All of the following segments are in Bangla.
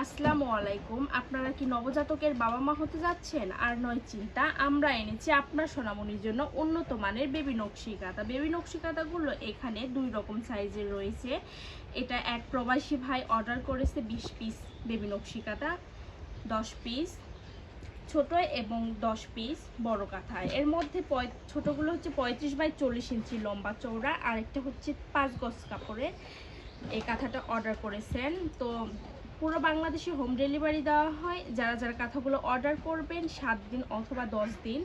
আসসালামু আলাইকুম। আপনারা কি নবজাতকের বাবা মা হতে যাচ্ছেন? আর নয় চিন্তা, আমরা এনেছি আপনার সোনামণির জন্য উন্নত মানের বেবি নকশি কাঁথা। বেবি নকশি কাঁথাগুলো এখানে 2 রকম সাইজের রয়েছে। এটা এক প্রবাসী ভাই অর্ডার করেছে 20 পিস বেবি নকশি কাঁথা, 10 পিস ছোট এবং 10 পিস বড় কাঁথা। এর মধ্যে ছোটগুলো হচ্ছে 35 বাই 40 ইঞ্চি লম্বা চওড়া, আর একটা হচ্ছে 5 গজ কাপড়ের। এই কাঁথাটা অর্ডার করেছেন। তো পুরো বাংলাদেশে হোম ডেলিভারি দেওয়া হয়। যারা যারা কাঁথাগুলো অর্ডার করবেন 7 দিন অথবা 10 দিন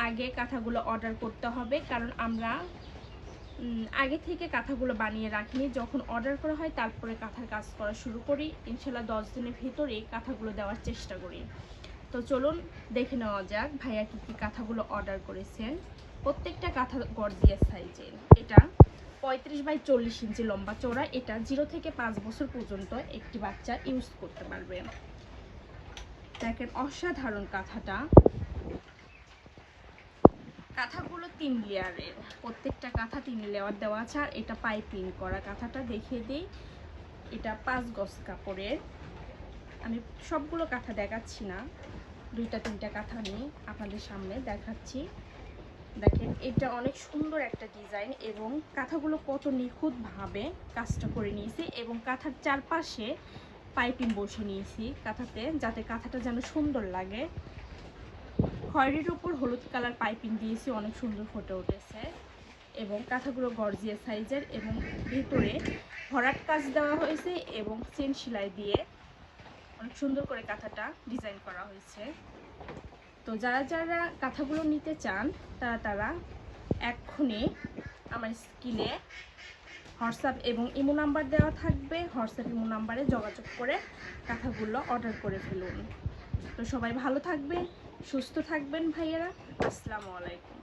আগে কাঁথাগুলো অর্ডার করতে হবে, কারণ আমরা আগে থেকে কাঁথাগুলো বানিয়ে রাখিনি। যখন অর্ডার করা হয় তারপরে কাঁথার কাজ করা শুরু করি। ইনশাল্লাহ 10 দিনের ভিতরেই কাঁথাগুলো দেওয়ার চেষ্টা করি। তো চলুন দেখে নেওয়া যাক ভাইয়া কী কী কাঁথাগুলো অর্ডার করেছেন। প্রত্যেকটা কাঁথা গর্জিয়াস সাইজের। এটা 35 বাই 40 ইঞ্চি লম্বা চওড়া। এটা 0 থেকে 5 বছর পর্যন্ত একটি বাচ্চা ইউজ করতে পারবে। দেখেন অসাধারণ কাঁথাটা। কাঁথাগুলো 3 লেয়ারের, প্রত্যেকটা কাঁথা 3 লেয়ার দেওয়া আছে। আর এটা পাইপিং করা। কাঁথাটা দেখিয়ে দিই, এটা 5 গজ কাপড়ের। আমি সবগুলো কাঁথা দেখাচ্ছি না, 2-3টা কাঁথা নিয়ে আপনাদের সামনে দেখাচ্ছি। দেখেন এটা অনেক সুন্দর একটা ডিজাইন, এবং কাঁথাগুলো কত নিখুঁতভাবে কাজটা করে নিয়েছি, এবং কাঁথার চারপাশে পাইপিং বসে নিয়েছি কাঁথাতে, যাতে কাঁথাটা যেন সুন্দর লাগে। খয়েরির উপর হলুদ কালার পাইপিং দিয়েছি, অনেক সুন্দর ফুটে উঠেছে। এবং কাঁথাগুলো গর্জিয়াস সাইজের, এবং ভিতরে ভরাট কাজ দেওয়া হয়েছে এবং চেন সেলাই দিয়ে অনেক সুন্দর করে কাঁথাটা ডিজাইন করা হয়েছে। তো যারা যারা কাঁথাগুলো নিতে চান তারা এক্ষুনি আমার স্ক্রিনে হোয়াটসঅ্যাপ এবং ইমো নাম্বার দেওয়া থাকবে, হোয়াটসঅ্যাপ ইমো নাম্বারে যোগাযোগ করে কাঁথাগুলো অর্ডার করে ফেলুন। তো সবাই ভালো থাকবেন, সুস্থ থাকবেন ভাইয়েরা। আসসালামু আলাইকুম।